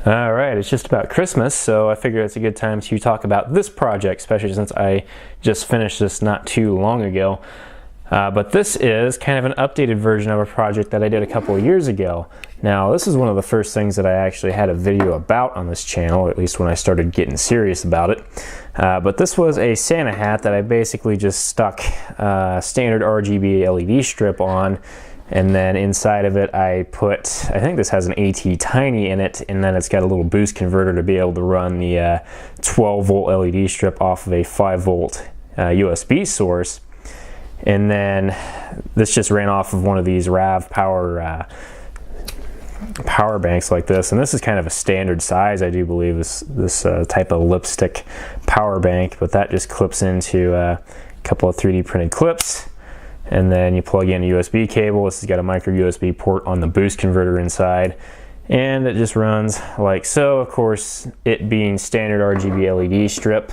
All right, it's just about Christmas, so I figured it's a good time to talk about this project, especially since I just finished this not too long ago. But this is kind of an updated version of a project that I did a couple of years ago. Now, this is one of the first things that I actually had a video about on this channel, at least when I started getting serious about it. But this was a Santa hat that I basically just stuck standard RGB LED strip on, and then inside of it I put, I think this has an AT Tiny in it, and then it's got a little boost converter to be able to run the 12 volt LED strip off of a 5 volt USB source. And then this just ran off of one of these rave power banks like this, and this is kind of a standard size, I do believe, this type of lipstick power bank, but that just clips into a couple of 3D printed clips, and then you plug in a USB cable. This has got a micro USB port on the boost converter inside, and it just runs like so. Of course, it being standard RGB LED strip,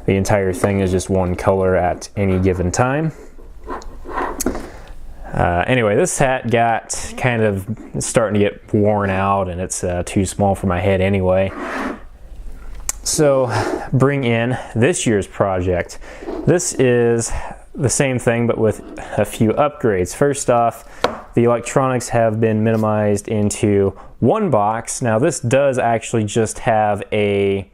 the entire thing is just one color at any given time. Anyway, this hat got kind of starting to get worn out, and it's too small for my head anyway. So bring in this year's project. This is the same thing but with a few upgrades. First off, the electronics have been minimized into one box. Now this does actually just have a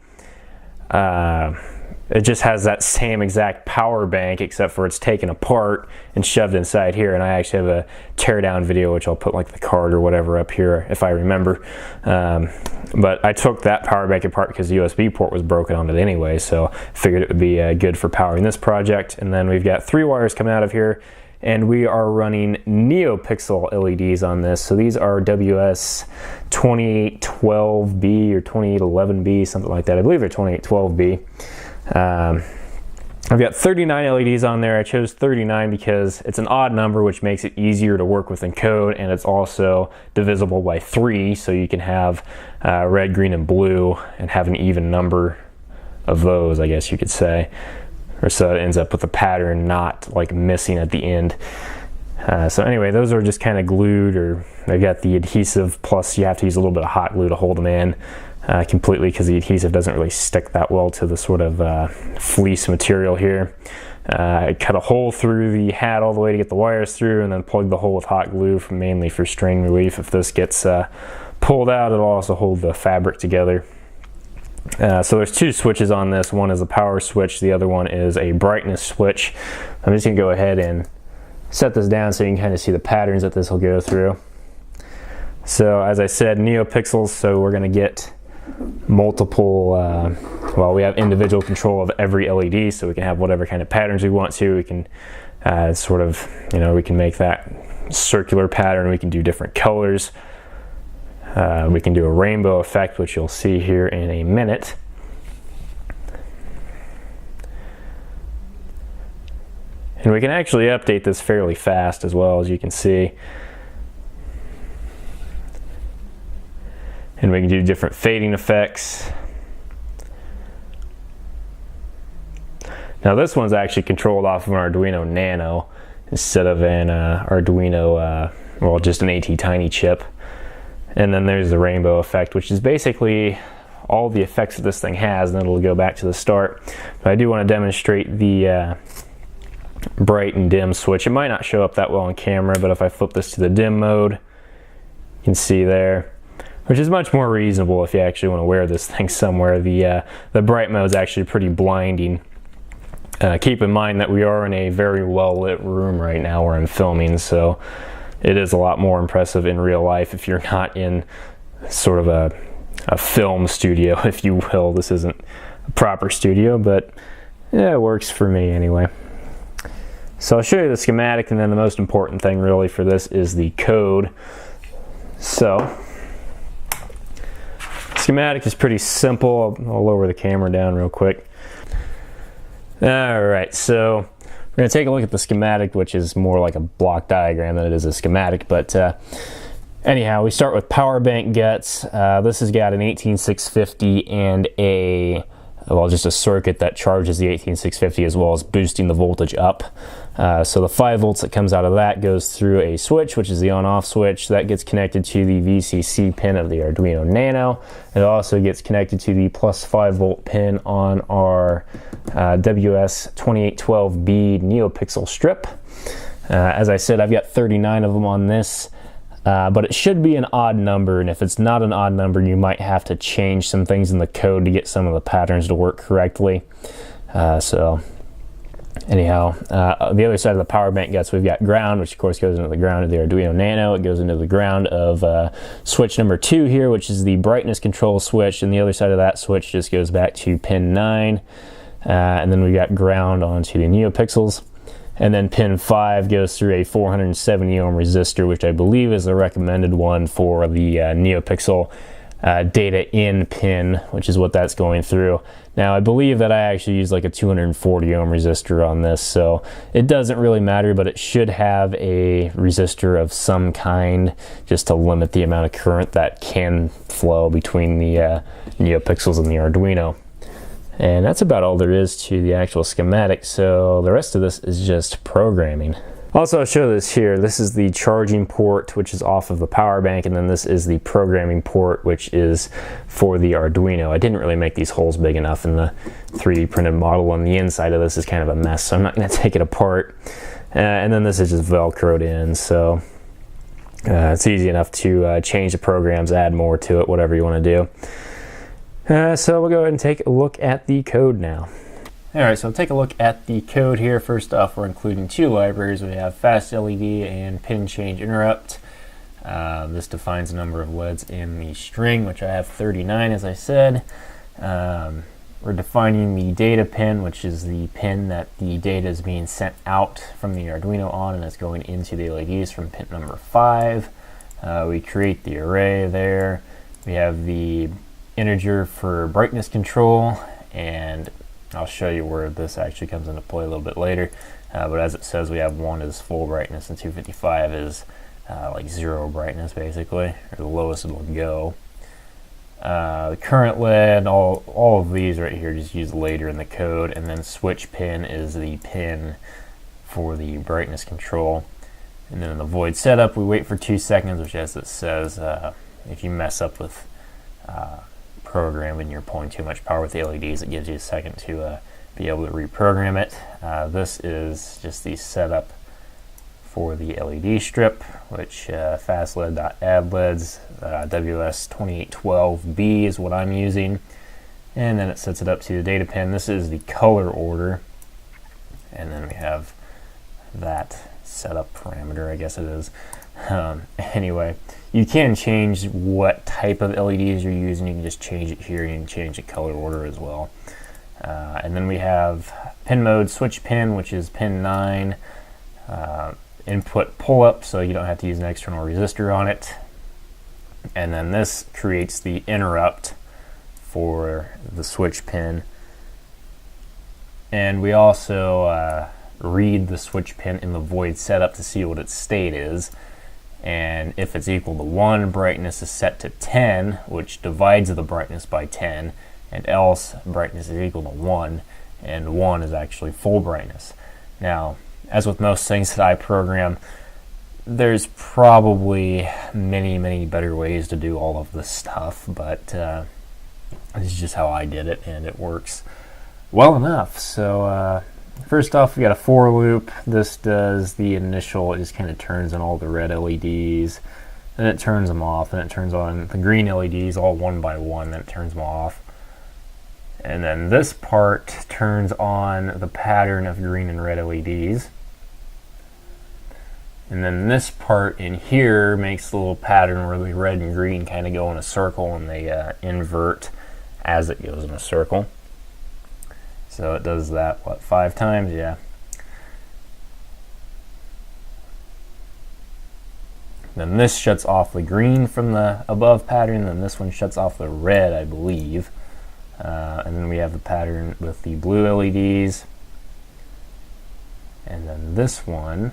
it just has that same exact power bank, except for it's taken apart and shoved inside here, and I actually have a teardown video, which I'll put like the card or whatever up here if I remember. But I took that power bank apart because the USB port was broken on it anyway, so figured it would be good for powering this project. And then we've got 3 wires coming out of here, and we are running Neopixel LEDs on this. So these are WS2812B or 2811B, something like that. I believe they're 2812B. I've got 39 LEDs on there. I chose 39 because it's an odd number, which makes it easier to work with in code, and it's also divisible by 3, so you can have red, green, and blue and have an even number of those, I guess you could say. Or so it ends up with a pattern not like missing at the end. So anyway, those are just kind of glued, or they've got the adhesive, plus you have to use a little bit of hot glue to hold them in completely, because the adhesive doesn't really stick that well to the sort of fleece material here. I cut a hole through the hat all the way to get the wires through, and then plugged the hole with hot glue mainly for strain relief. If this gets pulled out, it'll also hold the fabric together. So there's 2 switches on this. One is a power switch, the other one is a brightness switch. I'm just going to go ahead and set this down so you can kind of see the patterns that this will go through. So as I said, Neopixels, so we're going to get multiple, well, we have individual control of every LED, so we can have whatever kind of patterns we want to. We can sort of, you know, we can make that circular pattern, we can do different colors. We can do a rainbow effect, which you'll see here in a minute. And we can actually update this fairly fast as well, as you can see. And we can do different fading effects. Now this one's actually controlled off of an Arduino Nano instead of an Arduino, well, just an AT Tiny chip. And then there's the rainbow effect, which is basically all the effects that this thing has, and then it'll go back to the start. But I do want to demonstrate the bright and dim switch. It might not show up that well on camera, but if I flip this to the dim mode, you can see there, which is much more reasonable if you actually want to wear this thing somewhere. The bright mode is actually pretty blinding. Keep in mind that we are in a very well lit room right now where I'm filming, so it is a lot more impressive in real life if you're not in sort of a film studio, if you will. This isn't a proper studio, but yeah, it works for me anyway. So I'll show you the schematic, and then the most important thing really for this is the code. So schematic is pretty simple. I'll lower the camera down real quick. Alright, so we're going to take a look at the schematic, which is more like a block diagram than it is a schematic. But anyhow, we start with power bank guts. This has got an 18650 and just a circuit that charges the 18650 as well as boosting the voltage up. So the 5 volts that comes out of that goes through a switch, which is the on-off switch. That gets connected to the VCC pin of the Arduino Nano. It also gets connected to the plus 5 volt pin on our WS2812B Neopixel strip. As I said, I've got 39 of them on this, but it should be an odd number, and if it's not an odd number, you might have to change some things in the code to get some of the patterns to work correctly. Anyhow, the other side of the power bank guts, we've got ground, which of course goes into the ground of the Arduino Nano. It goes into the ground of switch number 2 here, which is the brightness control switch, and the other side of that switch just goes back to pin 9. And then we got ground onto the Neopixels. And then pin 5 goes through a 470 ohm resistor, which I believe is the recommended one for the Neopixel data in pin, which is what that's going through. Now I believe that I actually use like a 240 ohm resistor on this, so it doesn't really matter, but it should have a resistor of some kind just to limit the amount of current that can flow between the Neopixels and the Arduino. And that's about all there is to the actual schematic, so the rest of this is just programming. Also, I'll show this here. This is the charging port, which is off of the power bank, and then this is the programming port, which is for the Arduino. I didn't really make these holes big enough in the 3D printed model, and the inside of this is kind of a mess, so I'm not going to take it apart. And then this is just Velcroed in, so it's easy enough to change the programs, add more to it, whatever you want to do. So we'll go ahead and take a look at the code now. Alright, so take a look at the code here. First off, we're including 2 libraries. We have fast LED and pin change interrupt. This defines the number of LEDs in the string, which I have 39 as I said. We're defining the data pin, which is the pin that the data is being sent out from the Arduino on, and it's going into the LEDs from pin number 5. We create the array there. We have the integer for brightness control, and I'll show you where this actually comes into play a little bit later, but as it says, we have 1 is full brightness and 255 is like 0 brightness basically, or the lowest it'll go. The current LED, all of these right here just use later in the code, and then switch pin is the pin for the brightness control. And then in the void setup, we wait for 2 seconds, which as it says, if you mess up with programming, you're pulling too much power with the LEDs, it gives you a second to be able to reprogram it. This is just the setup for the LED strip, which fastled.add LEDs, WS2812B is what I'm using, and then it sets it up to the data pin. This is the color order, and then we have that setup parameter, I guess it is. Anyway, you can change what type of LEDs you're using. You can just change it here. You can change the color order as well. And then we have pin mode switch pin, which is pin 9. Input pull up, so you don't have to use an external resistor on it. And then this creates the interrupt for the switch pin. And we also read the switch pin in the void setup to see what its state is. And if it's equal to 1, brightness is set to 10, which divides the brightness by 10, and else brightness is equal to 1, and 1 is actually full brightness. Now, as with most things that I program, there's probably many better ways to do all of this stuff, but this is just how I did it, and it works well enough. So first off, we got a for loop. This does the initial, it just kind of turns on all the red LEDs, then it turns them off, then it turns on the green LEDs all one by one, then it turns them off. And then this part turns on the pattern of green and red LEDs. And then this part in here makes the little pattern where the red and green kind of go in a circle, and they invert as it goes in a circle. So it does that, what, 5 times? Yeah. Then this shuts off the green from the above pattern, then this one shuts off the red, I believe. And then we have the pattern with the blue LEDs. And then this one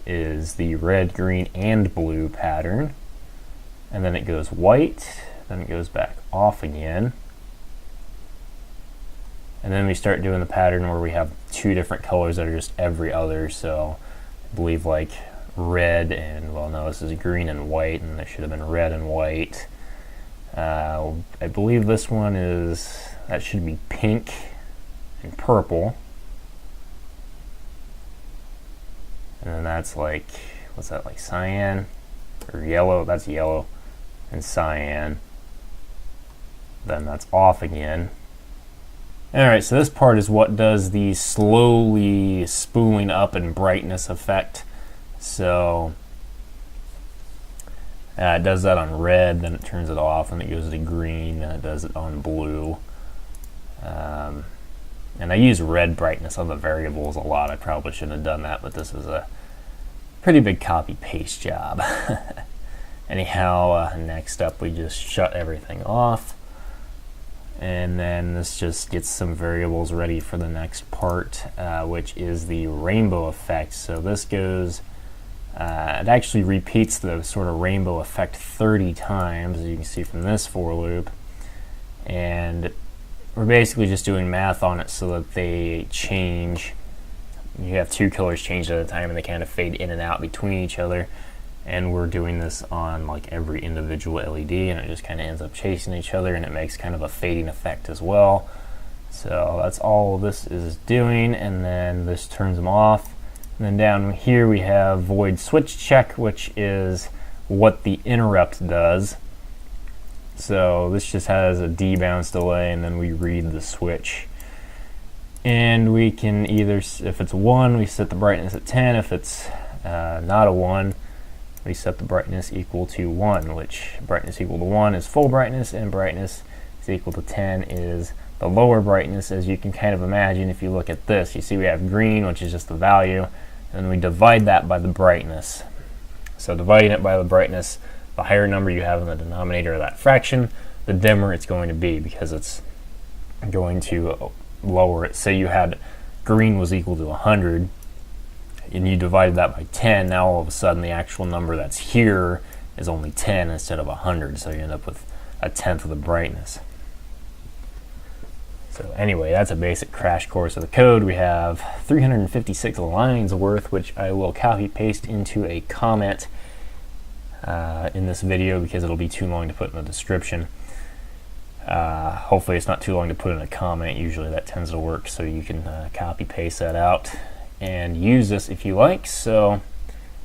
is the red, green, and blue pattern. And then it goes white, then it goes back off again. And then we start doing the pattern where we have two different colors that are just every other. So I believe like red and, well, no, this is green and white, and it should have been red and white. I believe this one is, that should be pink and purple. And then that's like, what's that, like cyan or yellow? That's yellow and cyan. Then that's off again. Alright, so this part is what does the slowly spooling up in brightness effect. So it does that on red, then it turns it off, and it goes to green, then it does it on blue. And I use red brightness on the variables a lot. I probably shouldn't have done that, but this is a pretty big copy-paste job. Anyhow, next up we just shut everything off. And then this just gets some variables ready for the next part, which is the rainbow effect. So this goes, it actually repeats the sort of rainbow effect 30 times, as you can see from this for loop. And we're basically just doing math on it so that they change. You have two colors change at a time, and they kind of fade in and out between each other. And we're doing this on like every individual LED, and it just kind of ends up chasing each other, and it makes kind of a fading effect as well. So that's all this is doing, and then this turns them off. And then down here we have void switch check, which is what the interrupt does. So this just has a debounce delay, and then we read the switch. And we can either, if it's 1, we set the brightness at 10. If it's not a 1, we set the brightness equal to 1, which brightness equal to 1 is full brightness, and brightness is equal to 10 is the lower brightness. As you can kind of imagine, if you look at this, you see we have green, which is just the value, and we divide that by the brightness. So dividing it by the brightness, the higher number you have in the denominator of that fraction, the dimmer it's going to be, because it's going to lower it. Say you had green was equal to 100, and you divided that by 10, now all of a sudden the actual number that's here is only 10 instead of 100, so you end up with a tenth of the brightness. So anyway, that's a basic crash course of the code. We have 356 lines worth, which I will copy paste into a comment in this video because it'll be too long to put in the description. Hopefully it's not too long to put in a comment. Usually that tends to work, so you can copy paste that out and use this if you like. So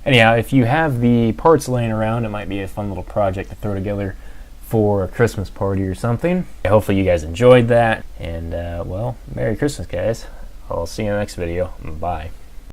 anyhow, if you have the parts laying around, it might be a fun little project to throw together for a Christmas party or something. Hopefully you guys enjoyed that, and well, Merry Christmas guys. I'll see you in the next video. Bye.